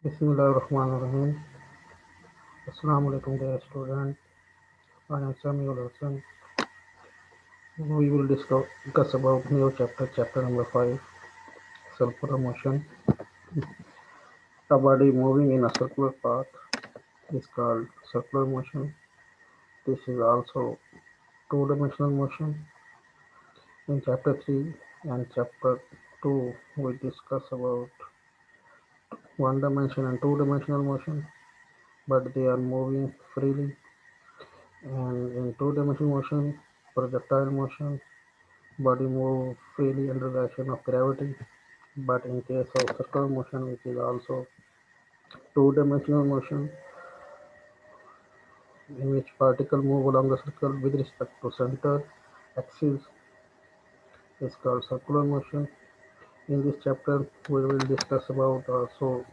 Bismillahirrahmanirrahim. Assalamu alaikum dear student. I am Samuel Hassan. We will discuss about new chapter number 5, circular motion. A body moving in a circular path is called circular motion. This is also two-dimensional motion. In chapter 3 and chapter 2, we discuss about one dimension and two-dimensional motion, but they are moving freely. And in two-dimensional motion, projectile motion, body move freely under the action of gravity, but in case of circular motion, which is also two-dimensional motion, in which particle move along the circle with respect to center axis, is called circular motion. In this chapter, we will discuss about also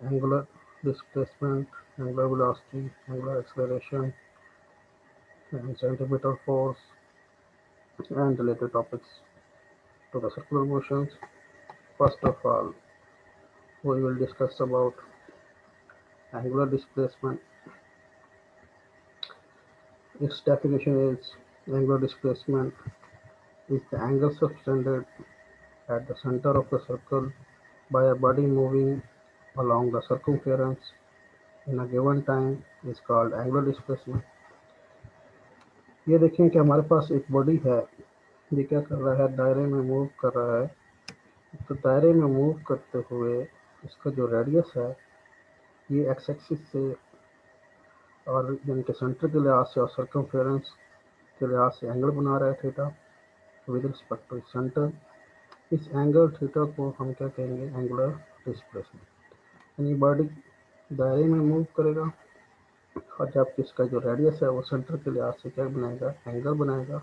angular displacement, angular velocity, angular acceleration, and centripetal force, and related topics to the circular motions. First of all, we will discuss about angular displacement. Its definition is angular displacement is the angle subtended at the center of the circle by a body moving along the circumference in a given time is called angular displacement. ये देखें कि हमारे पास एक body है, ये क्या कर रहा है, दायरे में मूव कर रहा है। तो दायरे में मूव करते हुए इसका जो रेडियस है ये एक्स एक्सिस से और यानी कि सेंटर के लिहाज से और सर्कमफेरेंस के लिहाज से एंगल बना रहा है theta with respect to centre. इस एंगल थीटा को हम क्या कहेंगे, एंगुलर डिस्प्लेसमेंट। यानी बॉडी दायरे में मूव करेगा और जब इसका जो रेडियस है वो सेंटर के लिहाज से क्या बनाएगा, एंगल बनाएगा।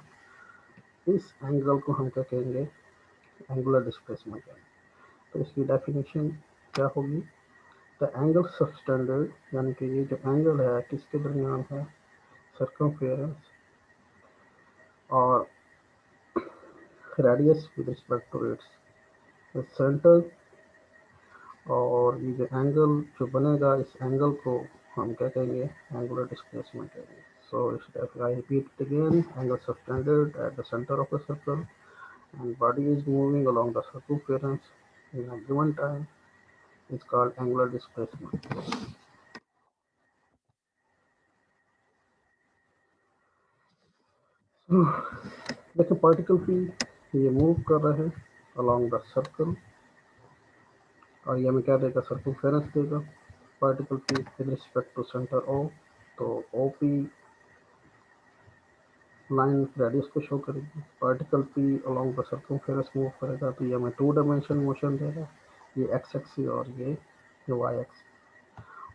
इस एंगल को हम क्या कहेंगे, एंगुलर डिस्प्लेसमेंट कहेंगे। तो इसकी डेफिनेशन क्या होगी, द एंगल सबटेंडेड, यानी कि ये जो एंगल है किसके दरमियान है, सर्कमफेरेंस और radius with respect to its centre. और ये जो एंगल जो बनेगा इस एंगल को हम क्या कहेंगे, एंगुलर डिस्प्लेसमेंट कहेंगे। So I repeat it again, angle subtended at the centre of the circle and body is moving along the circumference in a given time is called angular displacement. So, देखिए particle की ये move कर रहे हैं along the circle और ये हमें क्या देगा, सर्कमफेरेंस देगा पार्टिकल की with respect to centre O. तो ओ पी लाइन रेडियस को शो करेगी, particle P along the circumference move करेगा तो ये हमें टू डायमेंशन मोशन देगा, ये एक्स एक्सिस और ये वाई एक्सिस।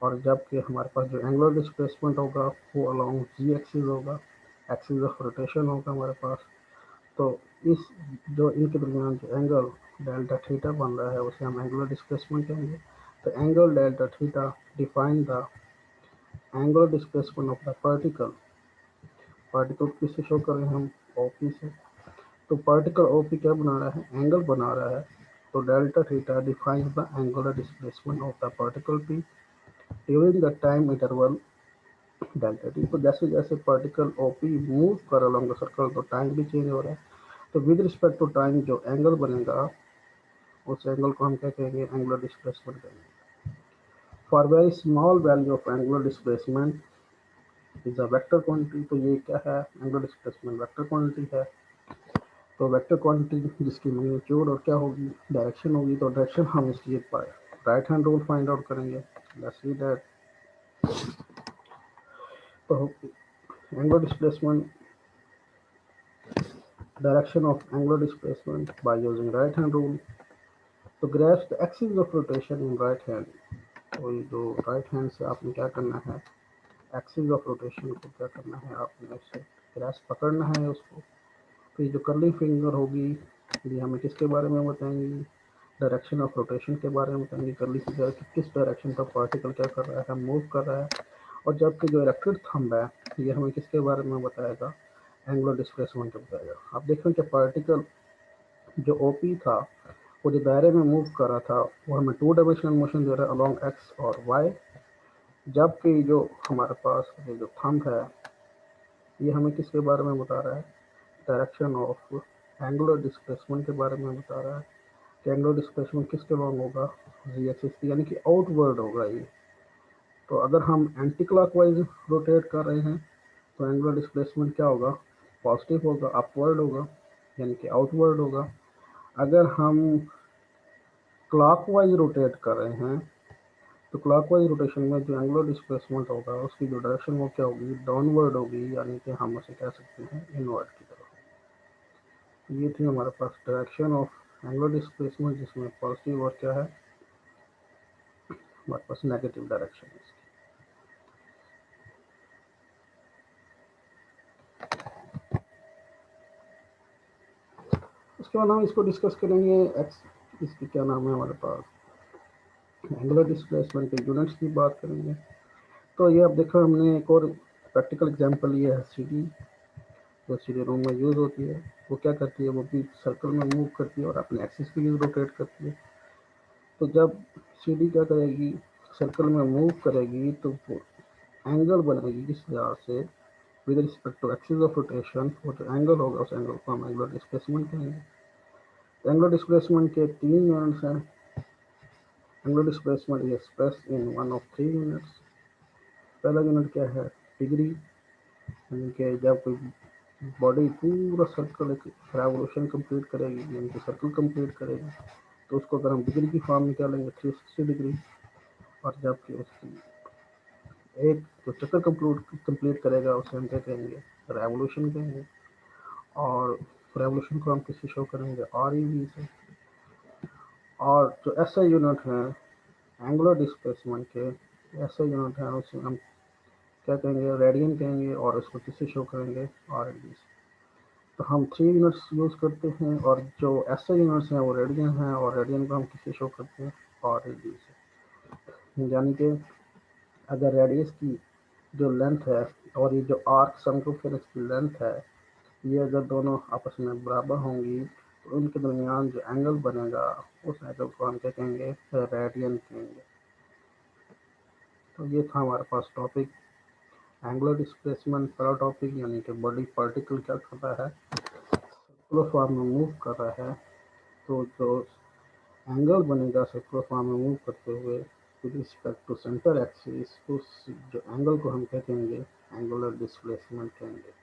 और जबकि हमारे पास जो एंगुलर डिस्प्लेसमेंट होगा वो अलोंग जी एक्सिस होगा, एक्सिस ऑफ रोटेशन होगा हमारे पास। तो इस जो इनके दरमियान जो एंगल डेल्टा थीटा बन रहा है उसे हम एंगुलर डिस्प्लेसमेंट कहेंगे। तो angle delta theta define the angular displacement of the particle. Particle किससे शो कर रहे हैं हम, ओपी से। तो पार्टिकल ओपी क्या बना रहा है, एंगल बना रहा है। तो delta theta defines the angular displacement of the particle P during the time interval delta T. तो जैसे जैसे पार्टिकल ओपी मूव कर अलॉन्ग द सर्कल तो टाइम भी चेंज हो रहा है। तो विद रिस्पेक्ट टू टाइम जो एंगल बनेगा उस एंगल को हम क्या कहेंगे, एंगुलर डिस्प्लेसमेंट कहेंगे। For very small value of angular displacement is a vector quantity. तो ये क्या है, एंगुलर डिस्प्लेसमेंट वेक्टर क्वांटिटी है। तो वेक्टर क्वांटिटी जिसकी मैग्नीट्यूड और क्या होगी, डायरेक्शन होगी। तो डायरेक्शन हम इसलिए right hand rule find out करेंगे। Let's see that. तो angular displacement, direction of angular displacement by using right hand rule. तो grasp the axis of rotation in right hand। तो ये जो राइट हैंड से आपने क्या करना है, एक्सिस ऑफ रोटेशन को क्या करना है, आपने ऐसे ग्रास्प पकड़ना है उसको। तो ये जो कर्लिंग फिंगर होगी ये हमें किसके बारे में बताएंगी, डायरेक्शन ऑफ रोटेशन के बारे में बताएंगे। कर्ली फिंगर किस डायरेक्शन का पार्टिकल क्या कर रहा है, मूव कर रहा है। और जबकि जो इलेक्ट्रिक थंब है ये हमें किसके बारे में बताएगा, एंगुलर डिस्प्लेसमेंट बताएगा। आप देखें कि पार्टिकल जो ओपी था वो जो दायरे में मूव कर रहा था वो हमें टू डायमेंशनल मोशन दे रहा है अलोंग एक्स और वाई, जबकि जो हमारे पास ये जो थंब है ये हमें किसके बारे में बता रहा है, डायरेक्शन ऑफ एंगुलर डिस्प्लेसमेंट के बारे में बता रहा है कि एंगुलर डिस्प्लेसमेंट किसके लॉन्ग होगा, जी एक्सिस की, यानी कि आउटवर्ड होगा ये। तो अगर हम एंटी क्लॉकवाइज रोटेट कर रहे हैं तो एंगुलर डिस्प्लेसमेंट क्या होगा, पॉजिटिव होगा, अपवर्ड होगा, यानी कि आउटवर्ड होगा। अगर हम क्लॉकवाइज रोटेट कर रहे हैं तो क्लॉकवाइज रोटेशन में जो एंगुलर डिस्प्लेसमेंट होगा उसकी जो डायरेक्शन वो क्या होगी, डाउनवर्ड होगी, यानी कि हम उसे कह सकते हैं इनवर्ड की तरफ। ये थी हमारे पास डायरेक्शन ऑफ एंगुलर डिस्प्लेसमेंट, जिसमें पॉजिटिव और क्या है हमारे पास नेगेटिव डायरेक्शन है इसकी। उसके बाद हम इसको डिस्कस करेंगे एक्स, इसकी क्या नाम है हमारे पास एंगुलर डिस्प्लेसमेंट के यूनिट्स की बात करेंगे। तो ये अब देखो हमने एक और प्रैक्टिकल एग्जांपल लिया है सीडी, जो सीडी रूम में यूज़ होती है। वो क्या करती है, वो भी सर्कल में मूव करती है और अपने एक्सिस पे यूज रोटेट करती है। तो जब सीडी क्या करेगी, सर्कल में मूव करेगी तो वो एंगल बनाएगी किस लिहाज से, with respect to axis of rotation. वो जो एंगल होगा उस एंगल को हम एंगुलर डिस्प्लेसमेंट कहेंगे। एंगुलर डिस्प्लेसमेंट के तीन यूनिट्स हैं। Angular displacement is express in one of three units. पहला यूनिट क्या है, डिग्री, यानी कि जब कोई बॉडी पूरा सर्कल एक रेवोल्यूशन कंप्लीट करेगी, यानी कि सर्कल कंप्लीट करेगी, तो उसको अगर हम डिग्री की फॉर्म में क्या लेंगे, 360 डिग्री। और जबकि उसकी एक जो चक्कर कंप्लीट करेगा उसे हम क्या कहेंगे, रेवोल्यूशन कहेंगे। और रेवोल्यूशन को हम किससे शो करेंगे, आर ई वी से। और जो ऐसे यूनिट हैं एंगुलर डिस्प्लेसमेंट के, ऐसे यूनिट हैं उसे हम क्या कहेंगे, रेडियन कहेंगे, और उसको किससे शो करेंगे, आर एल डी से। तो हम थ्री यूनिट्स यूज़ करते हैं, और जो ऐसे यूनिट्स हैं वो रेडियन हैं, और रेडियन को हम किससे शो करते हैं, आर एल डी से। यानी कि अगर रेडियस की जो लेंथ है और ये जो आर्क सर्कमफेरेंस की लेंथ है, ये अगर दोनों आपस में बराबर होंगी तो उनके दरमियान जो एंगल बनेगा उस एंगल को हम क्या कहेंगे, रेडियन कहेंगे। तो ये था हमारे पास टॉपिक एंगुलर डिस्प्लेसमेंट। पहला टॉपिक यानी कि बॉडी पार्टिकल क्या कर रहा है, सर्कुलर फॉर्म में मूव कर रहा है, तो जो एंगल बनेगा सर्कुलर फॉर्म में मूव करते हुए with respect to centre axis, उस जो एंगल को हम क्या कहेंगे, एंगुलर डिस्प्लेसमेंट कहेंगे।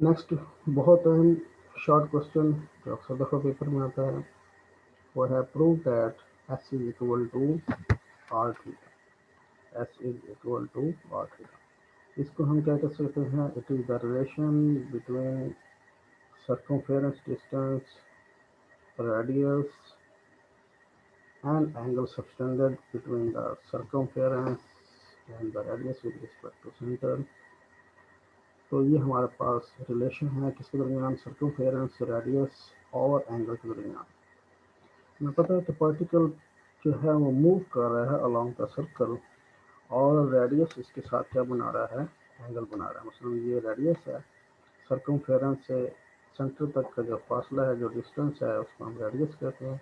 नेक्स्ट बहुत अहम शॉर्ट क्वेश्चन जो अक्सर दफ़ा पेपर में आता है वो है prove that S is equal to R theta. S is equal to R theta, इसको हम क्या कर सकते हैं, it is the relation between circumference distance, radius and angle subtended between the circumference and the radius with respect to center। तो ये हमारे पास relation है किसके दरमियान, सर्कमफेरेंस, रेडियस और एंगल के दरमियान। हमें पता है कि पार्टिकल जो है वो मूव कर रहा है अलोंग द सर्कल, और रेडियस इसके साथ क्या बना रहा है, एंगल बना रहा है। मतलब ये रेडियस है, सर्कमफेरेंस से सेंटर तक का जो फासला है, जो डिस्टेंस है, उसको हम रेडियस कहते हैं।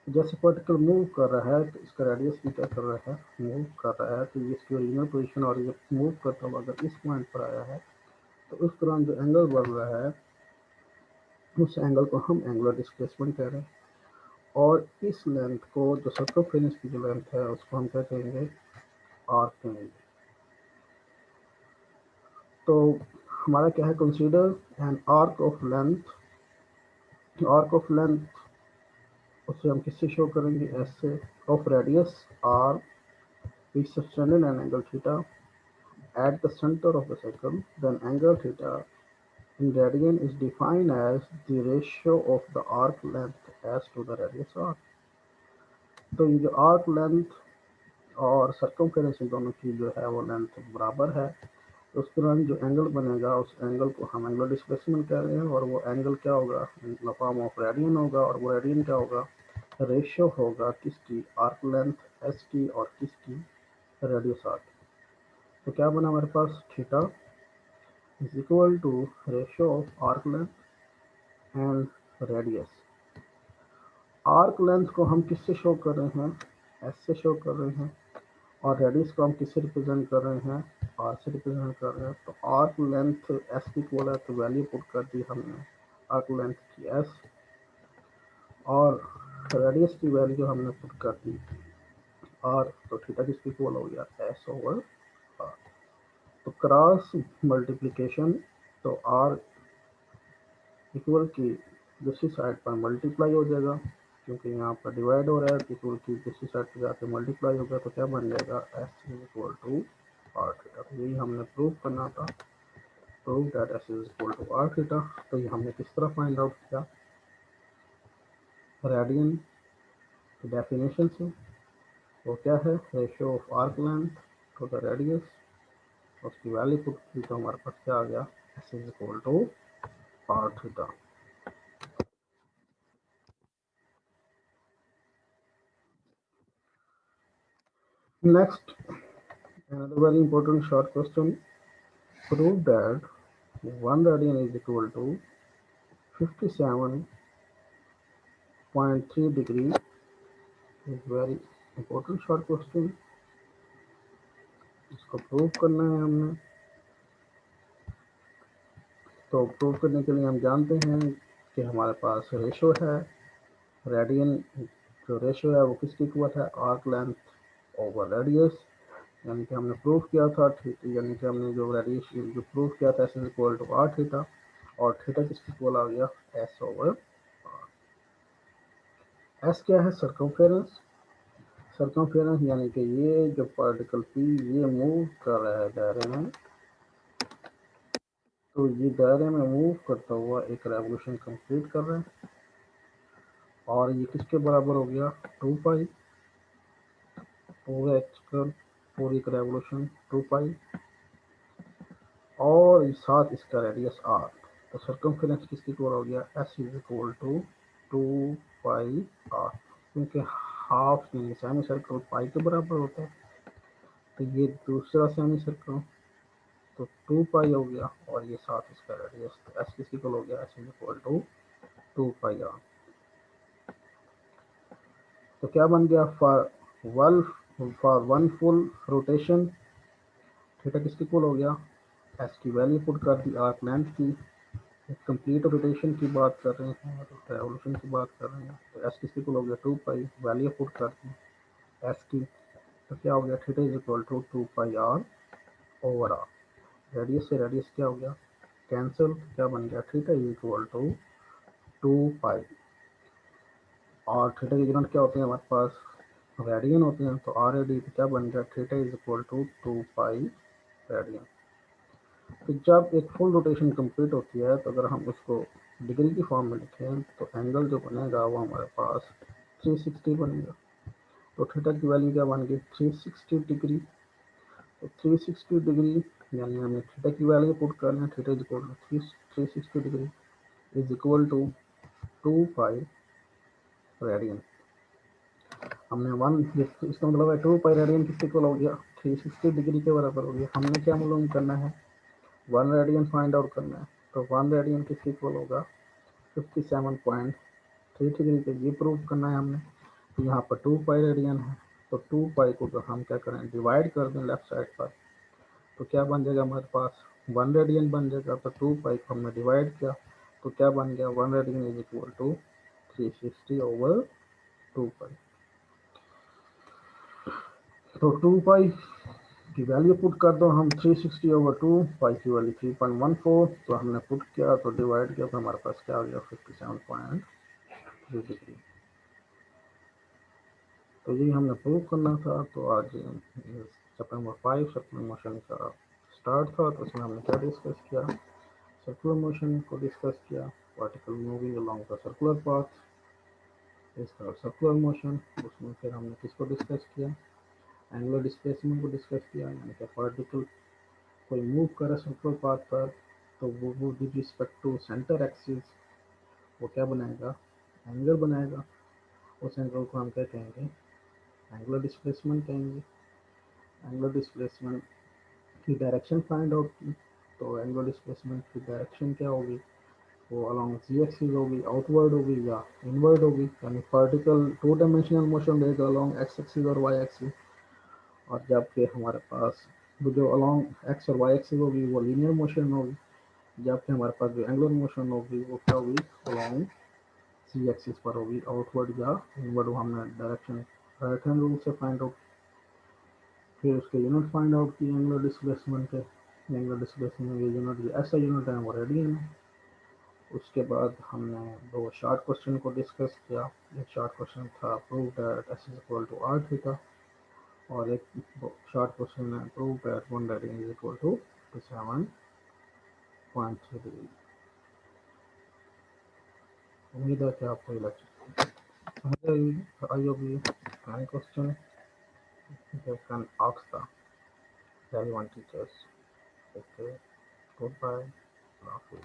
जैसे पार्टिकल मूव कर रहा है तो इसका रेडियस भी क्या कर रहा है, मूव कर रहा है। तो ये इसकी ओरिजिनल पोजीशन, और ये मूव करता हुआ अगर इस पॉइंट पर आया है तो उस दौरान जो एंगल बन रहा है उस एंगल को हम एंगुलर डिस्प्लेसमेंट कह रहे हैं। और इस लेंथ को, जो सर्कमफेरेंस की जो लेंथ है, उसको हम क्या कहेंगे, आर्क कहेंगे। तो हमारा क्या है, consider an arc of length. Arc of length उसे हम किससे शो करेंगे, एस से, of radius R, which subtended an angle theta at the center of the circle, then angle theta in radian is defined as the ratio of the arc length as to the radius r। तो ये जो arc length और circumference इन दोनों की जो है वो length बराबर है, तो उस दौरान जो एंगल बनेगा उस एंगल को हम एंगुलर डिस्प्लेसमेंट कह रहे हैं। और वो एंगल क्या होगा, in the form of radian होगा, और वो रेडियन क्या होगा, रेशियो होगा किसकी, आर्क लेंथ एस की और किसकी, रेडियस आर की। तो क्या बना हमारे पास, theta is equal to ratio of arc length and radius. Arc length को हम किससे शो कर रहे हैं, एस से शो कर रहे हैं, और रेडियस को हम किससे रिप्रेजेंट कर रहे हैं, आर से रिप्रेजेंट कर रहे हैं। तो आर्क लेंथ एस की इक्वल है, तो वैल्यू पुट कर दी हमने आर्क लेंथ की एस, और रेडियस की वैल्यू हमने पुट कर दी आर। तो थीटा किसकी इक्वल हो गया, एस ओवर आर। तो क्रॉस मल्टीप्लीकेशन, तो आर इक्वल की दूसरी साइड पर मल्टीप्लाई हो जाएगा, क्योंकि यहाँ पर डिवाइड हो रहा है, इक्वल की दूसरी साइड पर जाके मल्टीप्लाई होगा, तो क्या बन जाएगा, S is equal to R theta. तो यही हमने प्रूव करना था, prove that S is equal to R theta. तो ये हमने किस तरह फाइंड आउट किया, रेडियन की डेफिनेशन से। वो क्या है, ratio of arc length to the radius, उसकी वैल्यू पुट की तो हमारे पास क्या आ गया, S is equal to R theta. Next, another very important short question. Prove that 1 radian is equal to 57.3 degree. Is very important short question. इसको prove करना है हमने। तो प्रूव करने के लिए हम जानते हैं कि हमारे पास रेशो है, रेडियन जो रेशो है वो किसकी इक्वल है, आर्क लेंथ ओवर रेडियस। यानी कि हमने प्रूव किया था, यानी कि हमने जो रेडियस जो प्रूव किया था S is equal to R theta, और थीटा किसकी इक्वल आ गया, एस ओवर। एस क्या है, सर्कमफेरेंस। सर्कमफेरेंस यानी कि ये जो पार्टिकल पी ये मूव कर रहा है दायरे में, तो ये दायरे में मूव करता हुआ एक रेवोल्यूशन कंप्लीट कर रहा है, और ये किसके बराबर हो गया, 2 पाई, पूरा एक्सकल पूरी एक रेवोल्यूशन 2 पाई, और साथ इसका रेडियस आर। तो सर्कमफेरेंस किसकी इक्वल हो गया, S is equal to 2 pi R, क्योंकि हाफ सेमी सर्कल पाई के बराबर होता है। तो ये दूसरा सेमी सर्कल, तो 2 पाई हो गया, और ये साथ इसका रेडियस, तो एस किसकी इक्वल हो गया, S is equal to 2 pi R. तो क्या बन गया, for one full rotation theta किसकी इक्वल हो गया, एस की वैल्यू पुट कर दी आर्क लेंथ की, कंप्लीट रोटेशन की बात कर रहे हैं, रेवोल्यूशन की बात कर रहे हैं। तो एस किसकी इक्वल हो गया, 2 पाई, वैल्यू पुट कर दी एस की, तो क्या हो गया, theta is equal to 2 pi R over R. Radius से रेडियस क्या हो गया, कैंसिल, क्या बन गया, theta is equal to 2 pi, और थीटा के यूनिट क्या होते हैं हमारे पास, रेडियन होते हैं। तो आर ए डी क्या बन गया, theta is equal to 2 pi radian. तो जब एक फुल रोटेशन कंप्लीट होती है, तो अगर हम उसको डिग्री की फॉर्म में लिखें, तो एंगल जो बनेगा वो हमारे पास 360 बनेगा। तो थीटा की वैल्यू क्या बन गई, 360 डिग्री। तो 360 डिग्री यानी हमें थीटा की वैल्यू पुट करना है, theta is equal to 360 degree is equal to 2 pi radian. हमने वन, इसका मतलब है 2 पाई रेडियन किसके इक्वल हो गया, 360 डिग्री के बराबर हो गया। हमने क्या मालूम करना है, 1 रेडियन फाइंड आउट करना है। तो 1 रेडियन किसके इक्वल होगा, 57.3 डिग्री के, ये प्रूव करना है हमने। तो यहाँ पर 2 पाई रेडियन है, तो 2 पाई को तो हम क्या करें, डिवाइड कर दें लेफ्ट साइड पर, तो क्या बन जाएगा हमारे पास, 1 रेडियन बन जाएगा। तो 2 पाई को हमने डिवाइड किया, तो क्या बन गया, 1 रेडियन इज इक्वल टू 360/2 पाई। तो 2 पाई की वैल्यू पुट कर दो हम, 360/2, पाई की वैल्यू 3.14, तो हमने पुट किया तो डिवाइड किया, तो हमारे पास क्या आ गया, 57.3 डिग्री। तो यही हमने प्रूव करना था। तो आज चैप्टर नंबर 5 सर्कुलर मोशन का स्टार्ट था, तो उसमें हमने क्या डिस्कस किया, सर्कुलर मोशन को डिस्कस किया, particle moving along the circular path, इसका सर्कुलर मोशन। उसमें फिर हमने किसको डिस्कस किया, एंगुलर डिस्प्लेसमेंट को डिस्कस किया, यानी कि पार्टिकल कोई मूव करे सर्कुलर पाथ पर, तो वो with respect to centre axis वो क्या बनाएगा, एंगल बनाएगा। उस एंगल को हम क्या कहेंगे, एंगुलर डिस्प्लेसमेंट कहेंगे। एंगुलर डिस्प्लेसमेंट की डायरेक्शन फाइंड आउट की। तो एंगुलर डिस्प्लेसमेंट की डायरेक्शन क्या होगी, वो अलॉन्ग जी एक्सिस होगी, आउटवर्ड होगी या इनवर्ड होगी, यानी पार्टिकल टू डायमेंशनल मोशन रहेगा अलॉन्ग एक्स एक्सिस और वाई एक्सिस। और जबकि हमारे पास वो जो अलॉन्ग एक्स और वाई एक्सिस होगी वो लीनियर मोशन होगी, जबकि हमारे पास जो एंगुलर मोशन होगी वो क्या होगी, अलॉन्ग सी एक्सिस पर होगी, आउटवर्ड या इनवर्ड। वो हमने डायरेक्शन राइट हैंड रूल से फाइंड आउट। फिर उसके यूनिट फाइंड आउट की एंगुलर डिस्प्लेसमेंट के। एंगुलर डिस्प्लेसमेंट के यूनिट जो ऐसा यूनिट है वो रेडियन है। उसके बाद हमने दो शॉर्ट क्वेश्चन को डिस्कस किया। एक शॉर्ट क्वेश्चन था prove that S is equal to R theta, और एक शॉर्ट क्वेश्चन है prove that one radian is equal to 7.3 degree. उम्मीद है कि आपको ये लेक्चर समझ आई होगी। Any question you can ask the relevant teachers. Okay, goodbye. Love you.